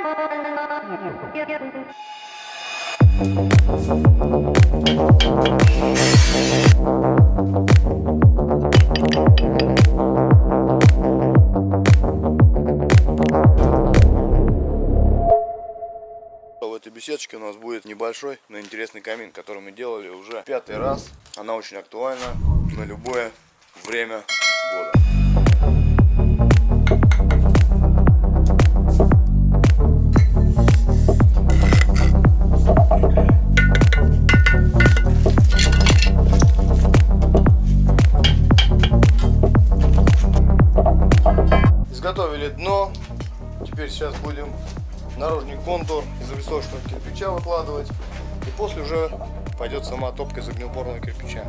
В этой беседочке у нас будет небольшой, но интересный камин, который мы делали уже 5-й раз. Она очень актуальна на любое время года. Изготовили дно. Теперь сейчас будем наружный контур из высочного кирпича выкладывать, и после уже пойдет сама топка из огнеупорного кирпича.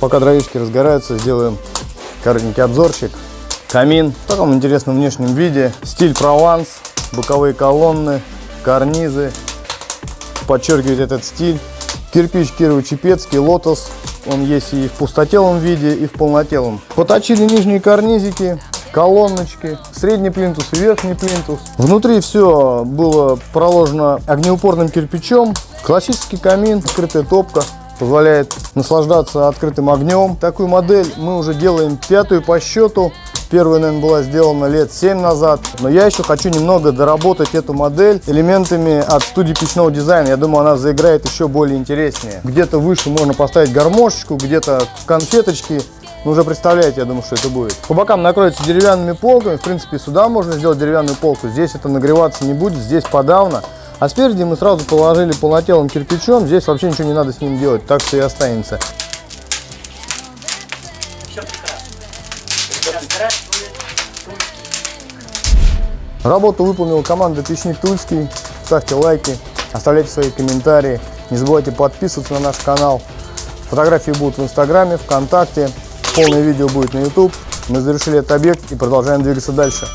Пока дровишки разгораются, сделаем коротенький обзорчик. Камин в таком интересном внешнем виде. Стиль Прованс, боковые колонны, карнизы. Подчеркивает этот стиль. Кирпич Кирово-Чепецкий, Лотос. Он есть и в пустотелом виде, и в полнотелом. Поточили нижние карнизики, колонночки, средний плинтус и верхний плинтус. Внутри все было проложено огнеупорным кирпичом. Классический камин, открытая топка. Позволяет наслаждаться открытым огнем. Такую модель мы уже делаем 5-ю по счету. Первая, наверное, была сделана лет 7 назад. Но я еще хочу немного доработать эту модель элементами от студии печного дизайна. Я думаю, она заиграет еще более интереснее. Где-то выше можно поставить гармошечку, где-то конфеточки. Ну, уже представляете, я думаю, что это будет. По бокам накроется деревянными полками. В принципе, сюда можно сделать деревянную полку. Здесь это нагреваться не будет, здесь подавно. А спереди мы сразу положили полнотелым кирпичом. Здесь вообще ничего не надо с ним делать, так все и останется. Работу выполнила команда Печник Тульский. Ставьте лайки, оставляйте свои комментарии. Не забывайте подписываться на наш канал. Фотографии будут в Инстаграме, ВКонтакте. Полное видео будет на YouTube. Мы завершили этот объект и продолжаем двигаться дальше.